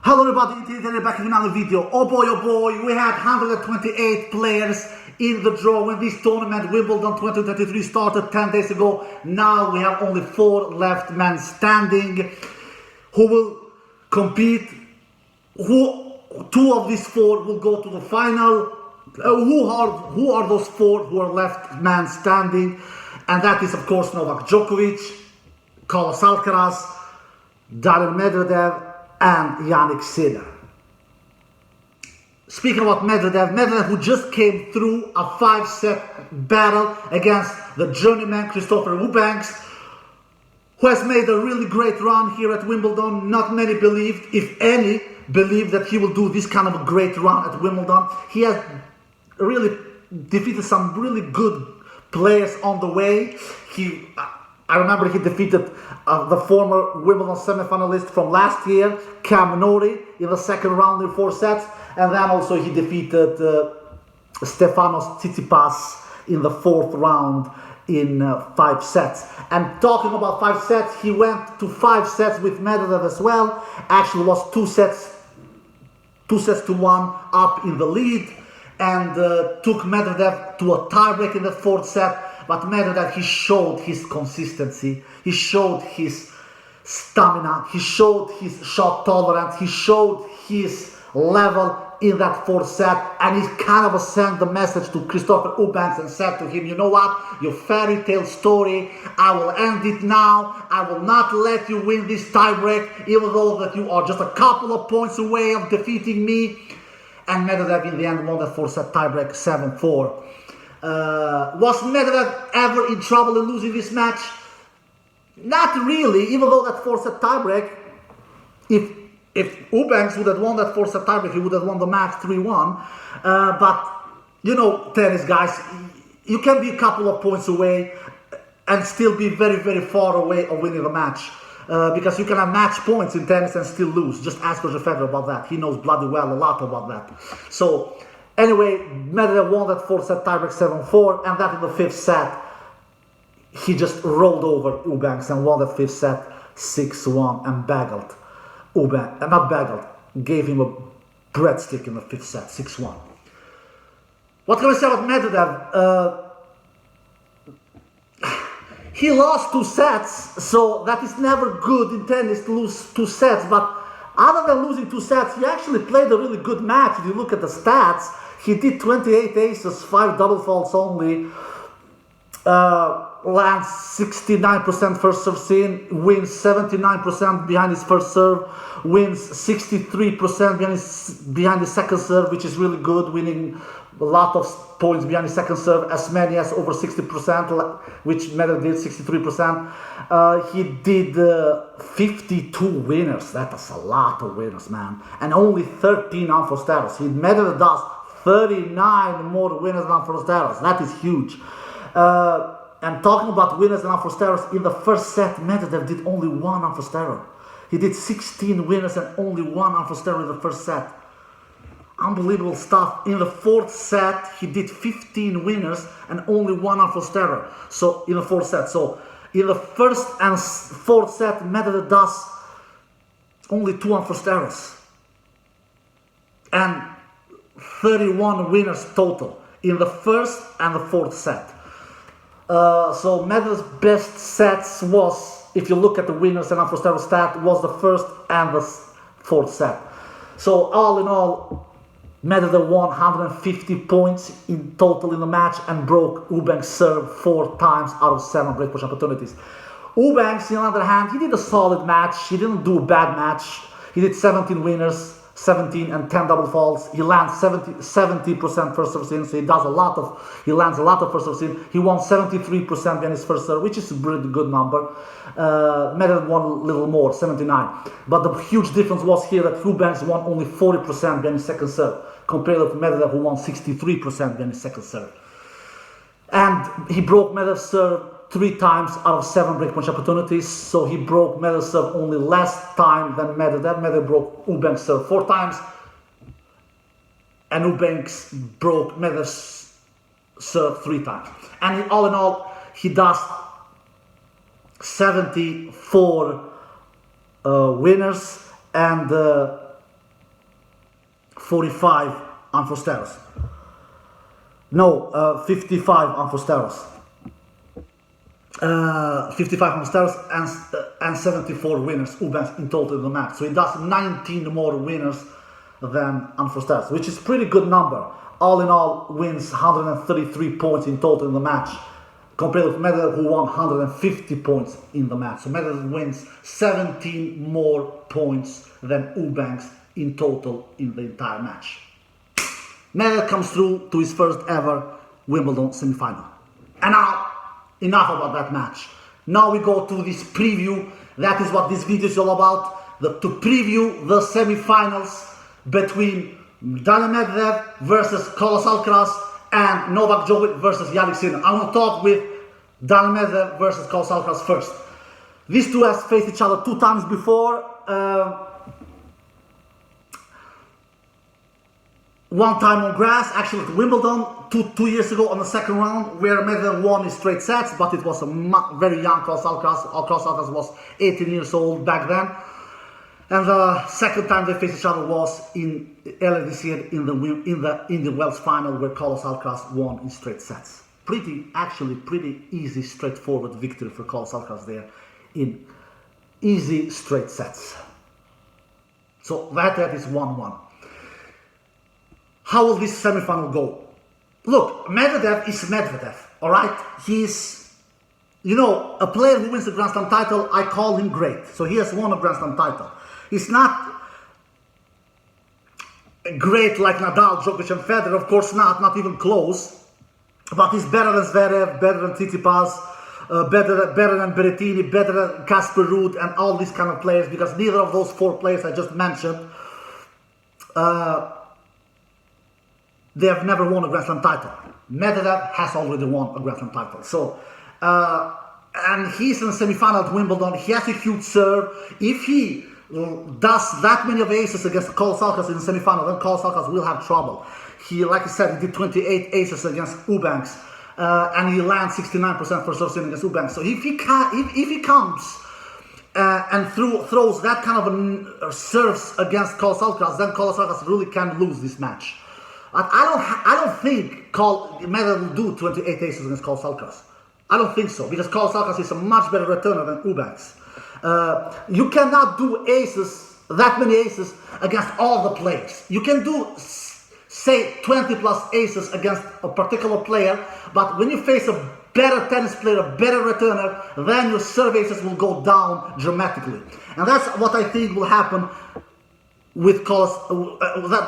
Hello everybody, today back in another video. Oh boy, we had 128 players in the draw when this tournament, Wimbledon 2023, started 10 days ago. Now we have only 4 left men standing who will compete. Two of these 4 will go to the final. Who are those 4 who are left men standing? And that is of course Novak Djokovic, Carlos Alcaraz, Daniil Medvedev, and Jannik Sinner. Speaking about Medvedev who just came through a 5-set battle against the journeyman Christopher Eubanks, who has made a really great run here at Wimbledon. Not many believed, if any, believed that he will do this kind of a great run at Wimbledon. He has really defeated some really good players on the way. I remember he defeated the former Wimbledon semi-finalist from last year, Cam Norrie, in the second round in 4 sets. And then also he defeated Stefanos Tsitsipas in the 4th round in 5 sets. And talking about 5 sets, he went to 5 sets with Medvedev as well. Actually lost 2 sets to 1 up in the lead. And took Medvedev to a tiebreak in the 4th set. But Medvedev, he showed his consistency, he showed his stamina, he showed his shot tolerance, he showed his level in that 4th set, and he kind of sent the message to Christopher Eubanks and said to him, you know what, your fairy tale story, I will end it now, I will not let you win this tiebreak, even though that you are just a couple of points away of defeating me. And Medvedev in the end won that 4th set tiebreak 7-4. Was Medvedev ever in trouble in losing this match? Not really, even though that 4th set tiebreak, if Eubanks would have won that 4th set tiebreak, he would have won the match 3-1. But, you know, tennis guys, you can be a couple of points away and still be very, very far away of winning the match. Because you can have match points in tennis and still lose. Just ask Roger Federer about that. He knows bloody well a lot about that. So, anyway, Medvedev won that 4th set tiebreak 7-4, and that in the 5th set, he just rolled over Eubanks and won the 5th set 6-1 and baggled Eubanks, not baggled, gave him a breadstick in the 5th set 6-1. What can we say about Medvedev? He lost 2 sets, so that is never good in tennis to lose 2 sets, but other than losing 2 sets, he actually played a really good match. If you look at the stats, he did 28 aces, 5 double faults only, lands 69% first serve in, wins 79% behind his first serve, wins 63% behind his second serve, which is really good, winning a lot of points behind his second serve, as many as over 60%, which Medvedev did 63%. He did 52 winners. That is a lot of winners, man. And only 13 Unforced. Medvedev does 39 more winners than Unforced. That is huge. And talking about winners and Unforced, in the 1st set, Medvedev did only 1 Unforced. He did 16 winners and only 1 Unforced in the 1st set. Unbelievable stuff. In the 4th set, he did 15 winners and only 1 Unforced. So in the 4th set. So in the 1st and 4th set, Medvedev does only 2 Unforced. And 31 winners total in the 1st and the 4th set. So Medvedev's best sets was, if you look at the winners and Unforced stat, was the 1st and the 4th set. So all in all, Medvedev won 150 points in total in the match and broke Eubanks' serve 4 times out of 7 break point opportunities. Eubanks, on the other hand, he did a solid match. He didn't do a bad match. He did 17 winners, 17 and 10 double faults. He lands 70% first serve in, so he lands a lot of first serve in. He won 73% behind his first serve, which is a pretty good number. Medvedev won a little more, 79. But the huge difference was here that Eubanks won only 40% behind his second serve, compared to Medvedev who won 63% behind his second serve. And he broke Medvedev's serve 3 times out of 7 breakpoint opportunities, so he broke Medvedev's serve only less time than Medvedev. Medvedev broke Eubanks' serve 4 times, and Eubanks broke Medvedev's serve 3 times. And all in all, he does 74 winners and 45 unforced errors. No, 55 unforced errors. 55 unforced errors and 74 winners, Ubanks in total in the match. So he does 19 more winners than unforced errors, which is pretty good number. All in all, wins 133 points in total in the match, compared with Medvedev, who won 150 points in the match. So Medvedev wins 17 more points than Ubanks in total in the entire match. Medvedev comes through to his first ever Wimbledon semi-final. And now, enough about that match. Now we go to this preview. That is what this video is all about. To preview the semi-finals between Daniil Medvedev versus Carlos Alcaraz and Novak Djokovic versus Jannik Sinner. I want to talk with Daniil Medvedev versus Carlos Alcaraz first. These two have faced each other 2 times before. One time on grass, actually at Wimbledon, two years ago on the second round, where Medvedev won in straight sets, but it was a very young Carlos Alcaraz. Carlos Alcaraz was 18 years old back then. And the second time they faced each other was earlier this year in the Wells final, where Carlos Alcaraz won in straight sets. Pretty easy, straightforward victory for Carlos Alcaraz there in easy straight sets. So that is 1-1. How will this semi-final go? Look, Medvedev is Medvedev, all right? He's, a player who wins a Grand Slam title, I call him great. So he has won a Grand Slam title. He's not great like Nadal, Djokovic and Federer, of course not even close. But he's better than Zverev, better than Tsitsipas, better than Berrettini, better than Casper Ruud and all these kind of players, because neither of those 4 players I just mentioned, they have never won a Grand Slam title. Medvedev has already won a Grand Slam title. So, and he's in the semi-final at Wimbledon. He has a huge serve. If he does that many of aces against Carlos Alcaraz in the semi-final, then Carlos Alcaraz will have trouble. He, like I said, he did 28 aces against Ubanks, and he lands 69% for serve against Ubanks. So if he comes and throws that kind of serves against Carlos Alcaraz, then Carlos Alcaraz really can lose this match. I don't think Medvedev will do 28 aces against Carlos Alcaraz. I don't think so, because Carlos Alcaraz is a much better returner than Ubanks. You cannot do that many aces against all the players. You can do, say, 20 plus aces against a particular player, but when you face a better tennis player, a better returner, then your serve aces will go down dramatically. And that's what I think will happen with Carlos.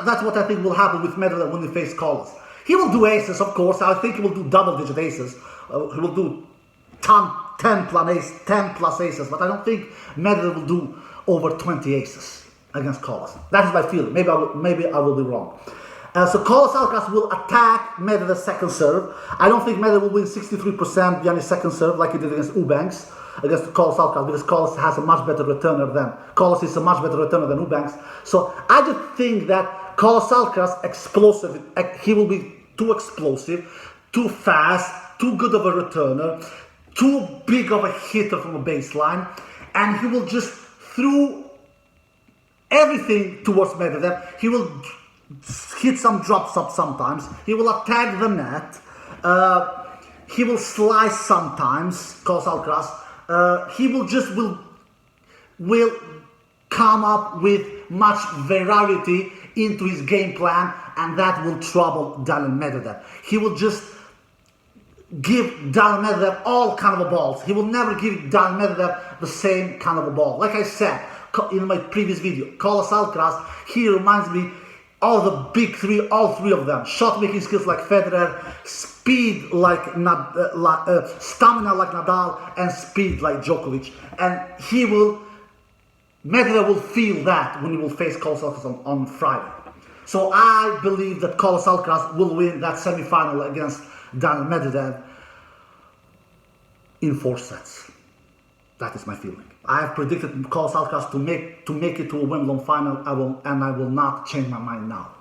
That's what I think will happen with Medvedev when he faces Carlos. He will do aces, of course. I think he will do double-digit aces. He will do 10 plus aces, but I don't think Medvedev will do over 20 aces against Carlos. That is my feeling. Maybe I will be wrong. So Carlos Alcaraz will attack Medvedev's second serve. I don't think Medvedev will win 63% behind his second serve like he did against Ubanks, against Carlos Alcaraz, because Carlos is a much better returner than Ubanks. So I just think that Carlos Alcaraz he will be too explosive, too fast, too good of a returner, too big of a hitter from a baseline, and he will just throw everything towards Medvedev. He will hit some drops up sometimes. He will attack the net. He will slice sometimes, Carlos Alcaraz. He will come up with much variety into his game plan, and that will trouble Daniil Medvedev. He will just give Daniil Medvedev all kind of balls. He will never give Daniil Medvedev the same kind of a ball. Like I said in my previous video, Carlos Alcaraz, he reminds me of the big three, all 3 of them. Shot-making skills like Federer, speed like stamina like Nadal, and speed like Djokovic. And Medvedev will feel that when he will face Carlos Alcaraz on Friday. So I believe that Carlos Alcaraz will win that semi-final against Daniil Medvedev in 4 sets. That is my feeling. I have predicted Carlos Alcaraz to make it to a Wimbledon final. I will not change my mind now.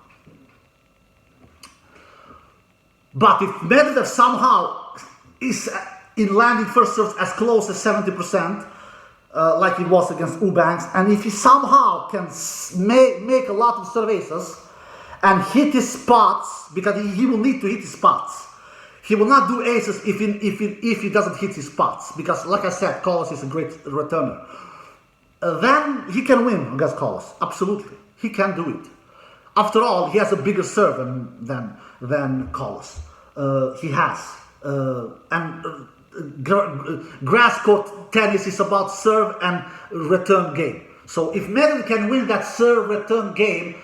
But if Medvedev somehow is in landing first serves as close as 70%, like it was against Ubanks, and if he somehow can make a lot of serve aces, and hit his spots, because he will need to hit his spots. He will not do aces if he doesn't hit his spots, because like I said, Carlos is a great returner. Then he can win against Carlos. Absolutely, he can do it. After all, he has a bigger serve than Carlos. He has, grass court tennis is about serve and return game. So if Medvedev can win that serve return game,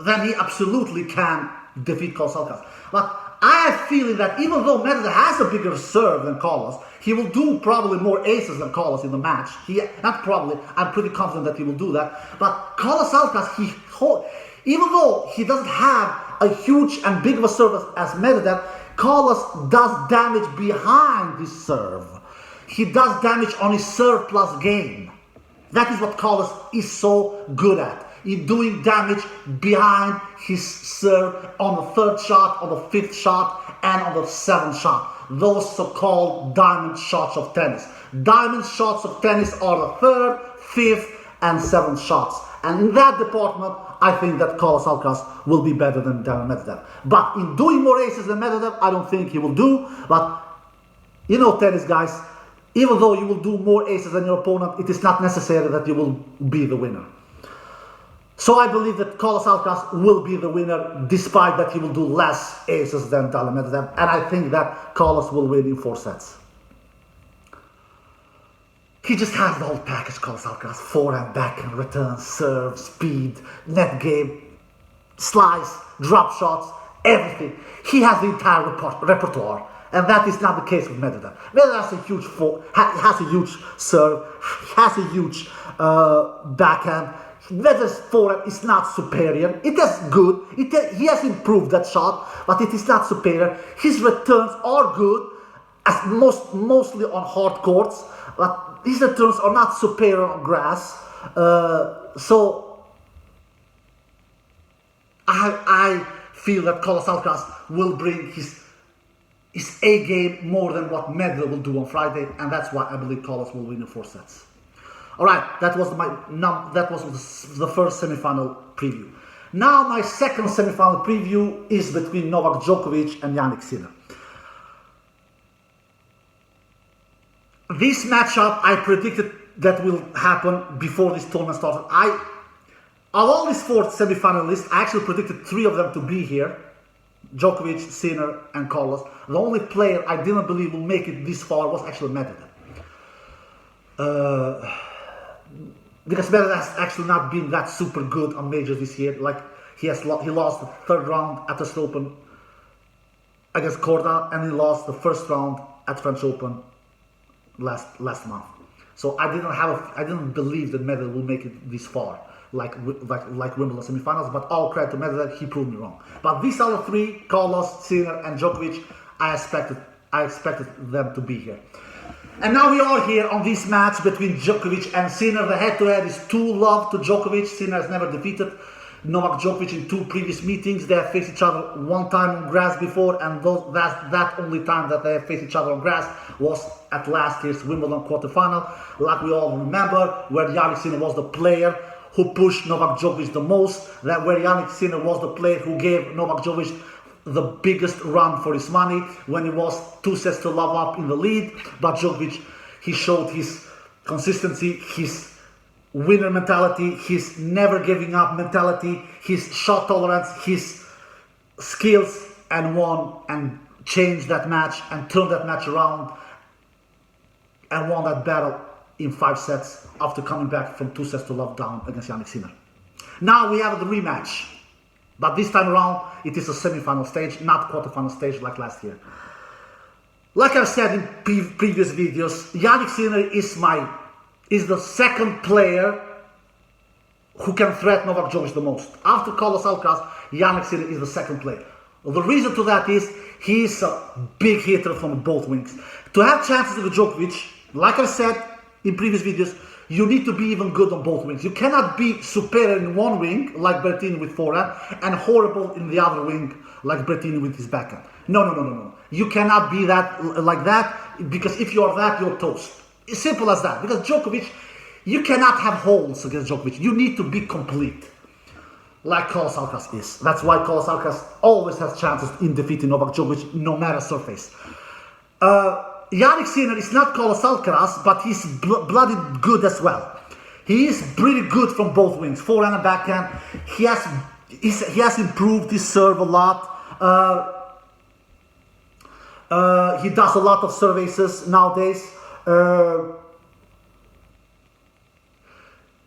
then he absolutely can defeat Carlos Alcaraz. But I have a feeling that even though Medvedev has a bigger serve than Carlos, he will do probably more aces than Carlos in the match. Not probably, I'm pretty confident that he will do that. But Carlos Alcaraz, even though he doesn't have a huge and big of a serve as Medvedev, Carlos does damage behind his serve. He does damage on his serve plus game. That is what Carlos is so good at. In doing damage behind his serve on the third shot, on the fifth shot, and on the seventh shot. Those so-called diamond shots of tennis. Diamond shots of tennis are the third, fifth, and seventh shots. And in that department, I think that Carlos Alcaraz will be better than Medvedev. But in doing more aces than Medvedev, I don't think he will do. But you know, tennis guys, even though you will do more aces than your opponent, it is not necessary that you will be the winner. So I believe that Carlos Alcaraz will be the winner, despite that he will do less aces than Medvedev. And I think that Carlos will win in 4 sets. He just has the whole package, Carlos Alcaraz. Forehand, backhand, return, serve, speed, net game, slice, drop shots, everything. He has the entire repertoire. And that is not the case with Medvedev. Medvedev has a huge has a huge serve, has a huge backhand. Medvedev's forehand is not superior. It is good. He has improved that shot, but it is not superior. His returns are good, as mostly on hard courts, but his returns are not superior on grass. So I feel that Carlos Alcaraz will bring his A game more than what Medvedev will do on Friday, and that's why I believe Carlos will win in 4 sets. All right, that was the first semifinal preview. Now my second semifinal preview is between Novak Djokovic and Jannik Sinner. This matchup I predicted that will happen before this tournament started. Of all these 4 semifinalists, I actually predicted 3 of them to be here. Djokovic, Sinner, and Carlos. The only player I didn't believe will make it this far was actually Medvedev. Because Medvedev has actually not been that super good on majors this year. Like he lost the 3rd round at the Open against Korda, and he lost the 1st round at French Open last month. So I didn't believe that Medvedev will make it this far, like Wimbledon semifinals. But all credit to Medvedev, he proved me wrong. But these other 3, Carlos, Sinner, and Djokovic, I expected them to be here. And now we are here on this match between Djokovic and Sinner. The head-to-head is 2-love to Djokovic. Sinner has never defeated Novak Djokovic in 2 previous meetings. They have faced each other 1 time on grass before, and that only time that they have faced each other on grass was at last year's Wimbledon quarterfinal. Like we all remember, where Jannik Sinner was the player who pushed Novak Djokovic the most, where Jannik Sinner was the player who gave Novak Djokovic the biggest run for his money when he was 2 sets to love up in the lead. But Djokovic, he showed his consistency, his winner mentality, his never giving up mentality, his shot tolerance, his skills, and won and changed that match and turned that match around and won that battle in 5 sets after coming back from 2 sets to love down against Jannik Sinner. Now we have the rematch. But this time around, it is a semi-final stage, not quarter-final stage like last year. Like I've said in previous videos, Jannik Sinner is the second player who can threaten Novak Djokovic the most. After Carlos Alcaraz, Jannik Sinner is the second player. Well, the reason to that is he is a big hitter from both wings. To have chances with Djokovic, like I've said in previous videos, you need to be even good on both wings. You cannot be superior in one wing, like Berrettini with forehand, and horrible in the other wing, like Berrettini with his backhand. No. You cannot be like that, because if you are that, you're toast. It's simple as that. Because Djokovic, you cannot have holes against Djokovic. You need to be complete. like Carlos Alcaraz is. That's why Carlos Alcaraz always has chances in defeating Novak Djokovic, no matter surface. Jannik Sinner is not Carlos Alcaraz, but he's bloody good as well. He is pretty good from both wings, forehand and backhand. He has improved his serve a lot. He does a lot of serve aces nowadays.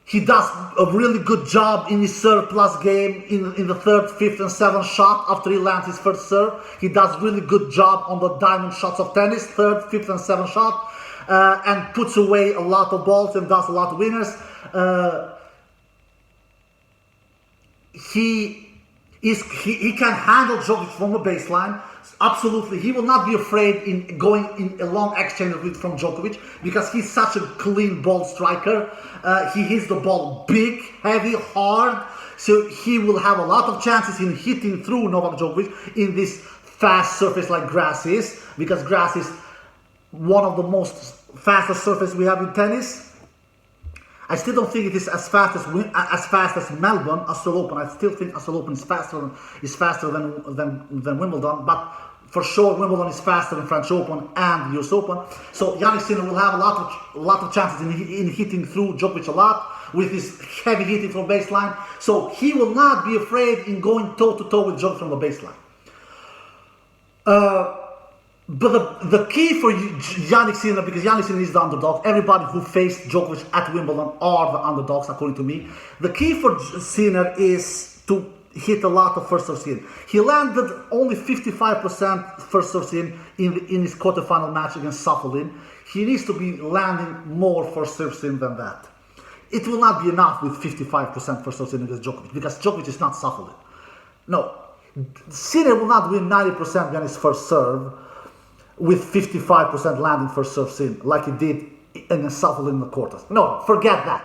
He does a really good job in his serve plus game in the third, fifth, and seventh shot after he lands his first serve. He does really good job on the diamond shots of tennis, third, fifth, and seventh shot, and puts away a lot of balls and does a lot of winners. He can handle Djokovic from the baseline. Absolutely, he will not be afraid in going in a long exchange from Djokovic because he's such a clean ball striker. He hits the ball big, heavy, hard. So he will have a lot of chances in hitting through Novak Djokovic in this fast surface like grass is, because grass is one of the most fastest surface we have in tennis. I still don't think it is as fast as Melbourne, Australian Open. I still think Australian Open is faster than Wimbledon, but for sure Wimbledon is faster than French Open and US Open. So Jannik Sinner will have a lot of chances in hitting through Djokovic a lot with his heavy hitting from baseline. So he will not be afraid in going toe to toe with Djokovic from the baseline. But the key for Jannik Sinner, because Jannik Sinner is the underdog, everybody who faced Djokovic at Wimbledon are the underdogs, according to me. The key for Sinner is to hit a lot of first serve sin. He landed only 55% first serve sin in his quarterfinal match against Safulin. He needs to be landing more first serve sin than that. It will not be enough with 55% first serve sin against Djokovic, because Djokovic is not Safulin. No, Sinner will not win 90% on his first serve with 55% landing first serve sin, like he did against Safulin in the quarters. No, forget that.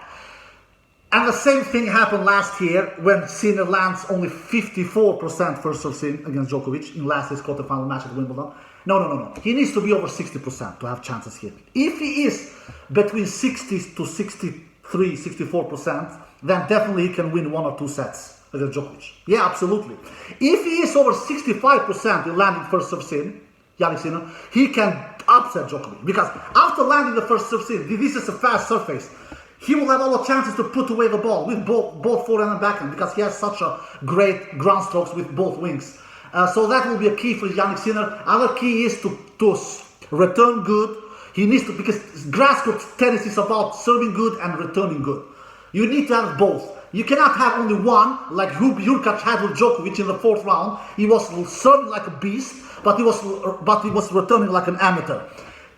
And the same thing happened last year when Sinner lands only 54% first serve sin against Djokovic in last year's quarterfinal match at Wimbledon. No. He needs to be over 60% to have chances here. If he is between 60 to 63, 64%, then definitely he can win 1 or 2 sets against Djokovic. Yeah, absolutely. If he is over 65% in landing first serve sin, Jannik Sinner, he can upset Djokovic, because after landing the first serve sin, this is a fast surface. He will have all the chances to put away the ball with both forehand and backhand, because he has such a great ground strokes with both wings. So that will be a key for Jannik Sinner. Other key is to return good. He needs to, because grass court tennis is about serving good and returning good. You need to have both. You cannot have only one, like Hurkacz had with Djokovic in the 4th round. He was serving like a beast, but he was returning like an amateur.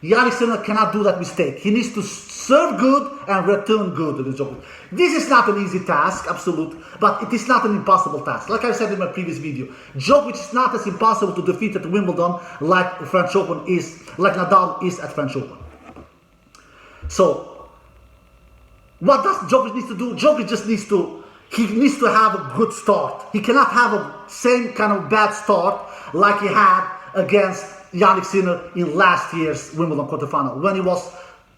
Jannik Sinner cannot do that mistake. He needs to serve good and return good against Djokovic. This is not an easy task, absolutely, but it is not an impossible task. Like I said in my previous video, Djokovic is not as impossible to defeat at Wimbledon like French Open is, like Nadal is at French Open. So, what does Djokovic need to do? Djokovic just needs to have a good start. He cannot have a same kind of bad start like he had against Jannik Sinner in last year's Wimbledon quarterfinal when he was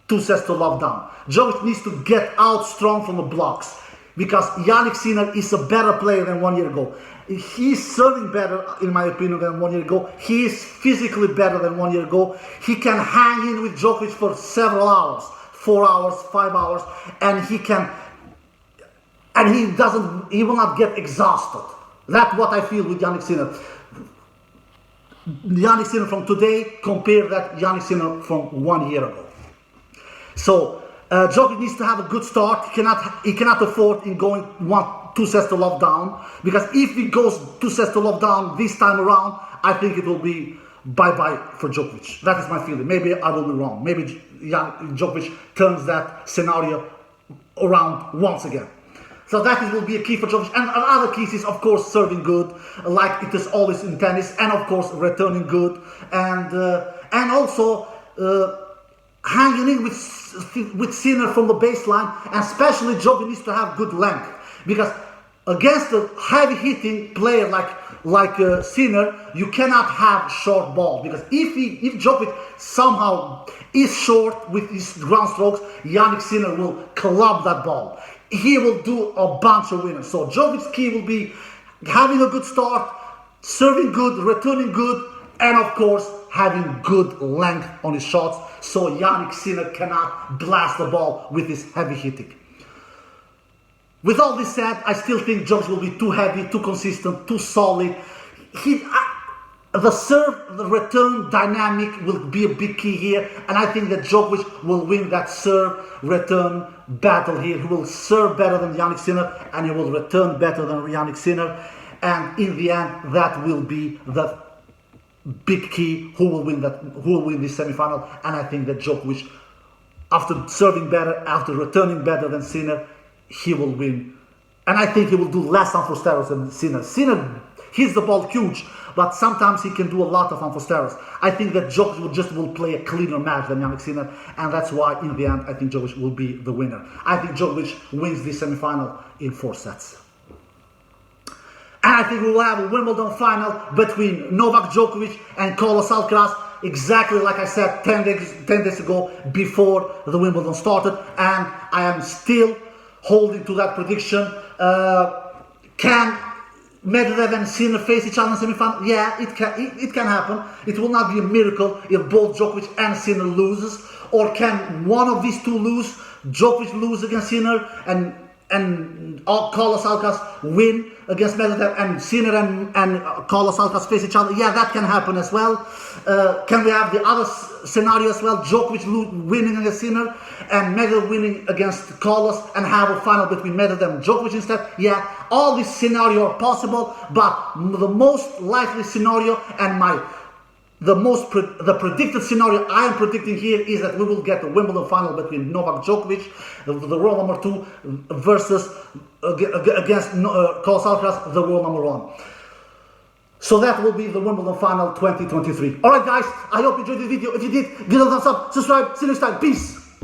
2 sets to love down. Djokovic needs to get out strong from the blocks, because Jannik Sinner is a better player than 1 year ago. He's serving better, in my opinion, than 1 year ago. He is physically better than 1 year ago. He can hang in with Djokovic for several hours, 4 hours, 5 hours, and he will not get exhausted. That's what I feel with Jannik Sinner. Jannik Sinner from today, compare that Jannik Sinner from 1 year ago. So Djokovic needs to have a good start. He cannot afford in going 2 sets to love down, because if he goes 2 sets to love down this time around, I think it will be bye-bye for Djokovic. That is my feeling. Maybe I will be wrong. Maybe Djokovic turns that scenario around once again. So that will be a key for Djokovic. And another key is, of course, serving good, like it is always in tennis, and of course returning good, and also hanging in with Sinner from the baseline. And especially Djokovic needs to have good length, because against a heavy hitting player like Sinner, you cannot have short ball, because if Djokovic somehow is short with his ground strokes, Jannik Sinner will club that ball. he will do a bunch of winners. So Djokovic's key will be having a good start, serving good, returning good, and of course having good length on his shots, so Jannik Sinner cannot blast the ball with his heavy hitting. With all this said, I still think Djokovic will be too heavy, too consistent, too solid. The serve, the return dynamic will be a big key here, and I think that Djokovic will win that serve return battle here. He will serve better than Jannik Sinner, and he will return better than Jannik Sinner, and in the end, that will be the big key who will win this semi-final. And I think that Djokovic, after serving better, after returning better than Sinner, he will win. And I think he will do less amphosteros than Sinner. Sinner hits the ball huge, but sometimes he can do a lot of amphosteros. I think that Djokovic will play a cleaner match than Jannik Sinner, and that's why in the end I think Djokovic will be the winner. I think Djokovic wins this semi-final in 4 sets. And I think we will have a Wimbledon final between Novak Djokovic and Carlos Alcaraz, exactly like I said 10 days ago before the Wimbledon started, and I am still holding to that prediction. Can Medvedev and Sinner face each other in semi-final? Yeah, it can happen. It will not be a miracle if both Djokovic and Sinner loses. Or can one of these two lose? Djokovic lose against Sinner and Carlos Alcaraz win against Medvedev, and Sinner and Carlos Alcaraz face each other. Yeah, that can happen as well. Can we have the other scenario as well? Djokovic winning against Sinner and Medvedev winning against Carlos, and have a final between Medvedev and Djokovic instead. Yeah, all these scenarios are possible, but the most likely scenario and the predicted scenario I am predicting here is that we will get a Wimbledon final between Novak Djokovic, the world number 2, versus against Carlos Alcaraz, the world number 1. So that will be the Wimbledon final 2023. Alright guys, I hope you enjoyed the video. If you did, give it a thumbs up, subscribe, see you next time, peace!